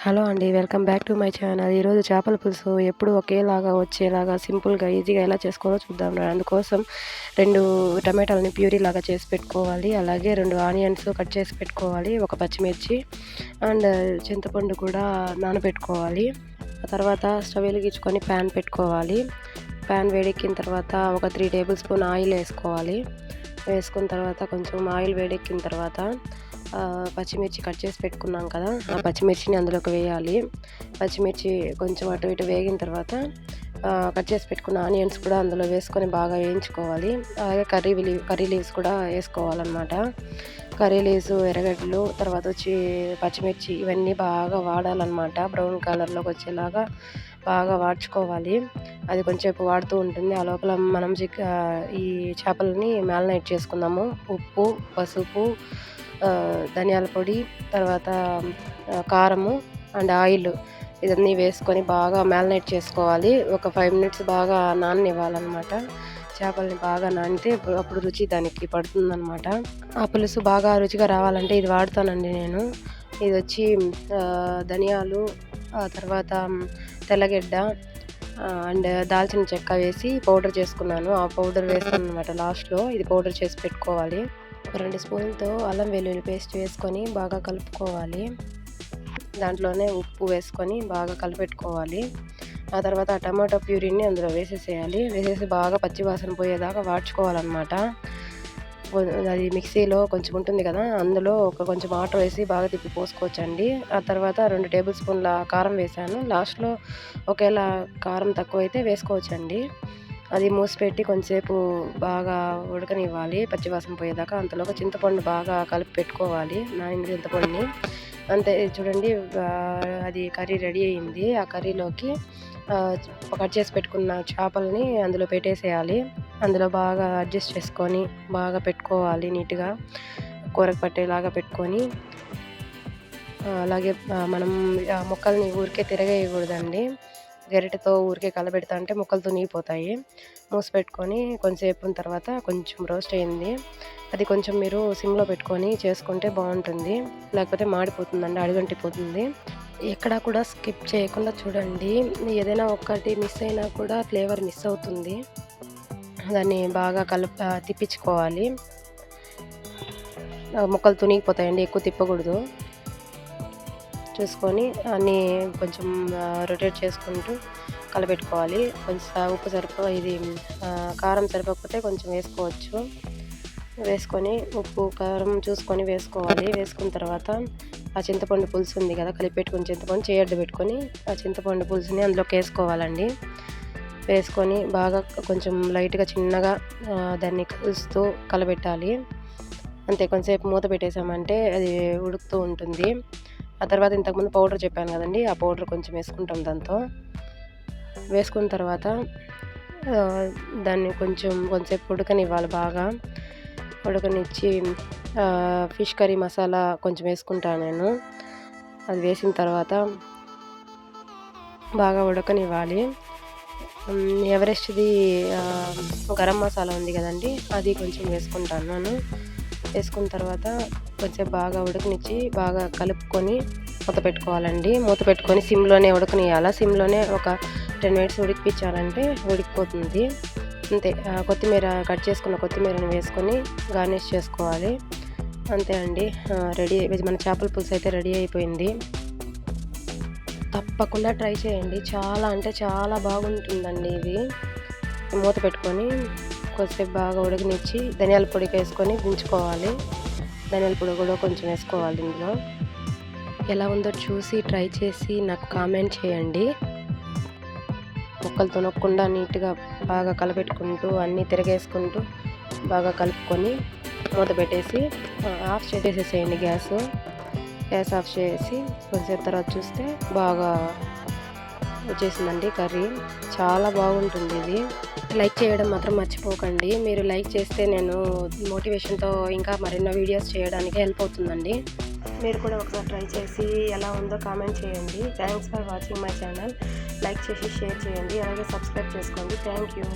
Hello అండి. Welcome back to my channel. ఈరోజు చేపల పులుసు ఎప్పుడు ఒకేలాగా వచ్చేలాగా సింపుల్‌గా, ఈజీగా ఎలా చేసుకోవాలో చూద్దాం. అందుకోసం 2 టమాటాలని ప్యూరీలాగా చేసి పెట్టుకోవాలి. అలాగే 2 ఆనియన్స్ కట్ చేసి పెట్టుకోవాలి. ఒక పచ్చిమిర్చి అండ్ చింతపండు కూడా నానబెట్టుకోవాలి. ఆ తర్వాత స్టవ్ వెలిగించుకొని ప్యాన్ పెట్టుకోవాలి. ప్యాన్ వేడెక్కిన తర్వాత ఒక 3 టేబుల్ స్పూన్ ఆయిల్ వేసుకోవాలి. వేసుకున్న తర్వాత కొంచెం ఆయిల్ వేడెక్కిన తర్వాత పచ్చిమిర్చి కట్ చేసి పెట్టుకున్నాం కదా, ఆ పచ్చిమిర్చిని అందులోకి వేయాలి. పచ్చిమిర్చి కొంచెం అటు ఇటు వేగిన తర్వాత కట్ చేసి పెట్టుకున్న ఆనియన్స్ కూడా అందులో వేసుకొని బాగా వేయించుకోవాలి. అలాగే కర్రీ లీవ్స్ కూడా వేసుకోవాలన్నమాట. కర్రీ లీవ్స్, ఎర్రగడ్డలు, తర్వాత వచ్చి పచ్చిమిర్చి ఇవన్నీ బాగా వాడాలన్నమాట. బ్రౌన్ కలర్లోకి వచ్చేలాగా బాగా వాడ్చుకోవాలి. అది కొంచెంసేపు వాడుతూ ఉంటుంది. ఆ లోపల మనం ఈ చేపలని మ్యారినేట్ చేసుకుందాము. ఉప్పు, పసుపు, ధనియాల పొడి, తర్వాత కారము అండ్ ఆయిల్ ఇవన్నీ వేసుకొని బాగా మ్యారినేట్ చేసుకోవాలి. ఒక 5 మినిట్స్ బాగా నాననివ్వాలన్నమాట. చేపల్ని బాగా నానితే అప్పుడు రుచి దానికి పడుతుందన్నమాట. ఆ పులుసు బాగా రుచిగా రావాలంటే ఇది వాడతానండి నేను. ఇది వచ్చి ధనియాలు, తర్వాత తెల్లగడ్డ అండ్ దాల్చిన చెక్క వేసి పౌడర్ చేసుకున్నాను. ఆ పౌడర్ వేస్తాను అనమాట లాస్ట్లో. ఇది పౌడర్ చేసి పెట్టుకోవాలి. ఒక 2 స్పూన్లతో అల్లం వెల్లుల్లి పేస్ట్ వేసుకొని బాగా కలుపుకోవాలి. దాంట్లోనే ఉప్పు వేసుకొని బాగా కలిపెట్టుకోవాలి. ఆ తర్వాత ఆ టమాటో ప్యూరీని అందులో వేసేసేయాలి. వేసేసి బాగా పచ్చివాసన పోయేదాకా వాడ్చుకోవాలన్నమాట. అది మిక్సీలో కొంచెం ఉంటుంది కదా, అందులో కొంచెం వాటర్ వేసి బాగా తిప్పి పోసుకోవచ్చండి. ఆ తర్వాత 2 టేబుల్ స్పూన్ల కారం వేసాను. లాస్ట్లో ఒకవేళ కారం తక్కువైతే వేసుకోవచ్చండి. అది మూసిపెట్టి కొంచెంసేపు బాగా ఉడకనివ్వాలి పచ్చివాసన పోయేదాకా. అంతలోగా చింతపండు బాగా కలిపి పెట్టుకోవాలి, నానిన చింతపండుని. అంతే, చూడండి అది కర్రీ రెడీ అయింది. ఆ కర్రీలోకి కట్ చేసి పెట్టుకున్న చేపలని అందులో పెట్టేసేయాలి. అందులో బాగా అడ్జస్ట్ చేసుకొని బాగా పెట్టుకోవాలి నీట్గా, కూరకు పట్టేలాగా పెట్టుకొని. అలాగే మనం ముక్కల్ని ఊరికే తిరగేయకూడదండి. గరిటెతో ఊరికే కలబెడతా అంటే ముక్కలు తునిగిపోతాయి. మూసి పెట్టుకొని కొంచెంసేపు తర్వాత కొంచెం రోస్ట్ అయింది. అది కొంచెం మీరు సిమ్లో పెట్టుకొని చేసుకుంటే బాగుంటుంది, లేకపోతే మాడిపోతుందండి, అడుగంటిపోతుంది. ఎక్కడా కూడా స్కిప్ చేయకుండా చూడండి. ఏదైనా ఒక్కటి మిస్ అయినా కూడా ఫ్లేవర్ మిస్ అవుతుంది. దాన్ని బాగా తిప్పించుకోవాలి. ముక్కలు తునిగిపోతాయండి, ఎక్కువ తిప్పకూడదు. చూసుకొని అన్నీ కొంచెం రొటేట్ చేసుకుంటూ కలపెట్టుకోవాలి. కొంచెం ఉప్పు ఇది కారం సరిపోకపోతే కొంచెం వేసుకోవచ్చు. వేసుకొని ఉప్పు కారం చూసుకొని వేసుకోవాలి. వేసుకున్న తర్వాత ఆ చింతపండు పులుసు ఉంది కదా, కలిపెట్టుకుని చింతపండు చేయడ్డు పెట్టుకొని ఆ చింతపండు పులుసుని అందులోకి వేసుకోవాలండి. వేసుకొని బాగా కొంచెం లైట్గా చిన్నగా దాన్ని కలుస్తూ కలబెట్టాలి. అంతే, కొంచెంసేపు మూత పెట్టేసామంటే అది ఉడుకుతూ ఉంటుంది. ఆ తర్వాత ఇంతకుముందు పౌడర్ చెప్పాను కదండి, ఆ పౌడర్ కొంచెం వేసుకుంటాం. దాంతో వేసుకున్న తర్వాత దాన్ని కొంచెంసేపు ఉడకనివ్వాలి. బాగా ఉడకనిచ్చి ఫిష్ కర్రీ మసాలా కొంచెం వేసుకుంటాను నేను. అది వేసిన తర్వాత బాగా ఉడకనివ్వాలి. ఎవరెస్ట్ది గరం మసాలా ఉంది కదండి, అది కొంచెం వేసుకుంటాను నేను. వేసుకున్న తర్వాత కొంచెం బాగా ఉడకనిచ్చి బాగా కలుపుకొని మూత పెట్టుకోవాలండి. మూత పెట్టుకొని సిమ్లోనే ఉడకనియాలి. సిమ్లోనే ఒక 10 మినిట్స్ ఉడికిపించాలంటే ఉడికిపోతుంది. అంతే, కొత్తిమీర కట్ చేసుకున్న కొత్తిమీరని వేసుకొని గార్నిష్ చేసుకోవాలి. అంతే అండి, రెడీ. మన చేపల పులుసు అయితే రెడీ అయిపోయింది. తప్పకుండా ట్రై చేయండి. చాలా అంటే చాలా బాగుంటుందండి ఇది. మూత పెట్టుకొని కొద్దిసేపు బాగా ఉడకనిచ్చి ధనియాల పొడి వేసుకొని దించుకోవాలి. ధనియాల పొడి కూడా కొంచెం వేసుకోవాలి ఇందులో. ఎలా ఉందో చూసి ట్రై చేసి నాకు కామెంట్ చేయండి. ముక్కలు తొనకుండా నీట్గా బాగా కలపెట్టుకుంటూ అన్నీ తిరగేసుకుంటూ బాగా కలుపుకొని మూత పెట్టేసి ఆఫ్ చేసేసేయండి. గ్యాస్ ఆఫ్ చేసి కొంచెం తర్వాత చూస్తే బాగా వచ్చేసిందండి కర్రీ. చాలా బాగుంటుంది ఇది. లైక్ చేయడం మాత్రం మర్చిపోకండి. మీరు లైక్ చేస్తే నేను మోటివేషన్తో ఇంకా మరెన్నో వీడియోస్ చేయడానికి హెల్ప్ అవుతుందండి. మీరు కూడా ఒకసారి ట్రై చేసి ఎలా ఉందో కామెంట్ చేయండి. Thanks for watching my channel. Like చేసి షేర్ చేయండి, అలాగే సబ్స్క్రైబ్ చేసుకోండి. Thank you.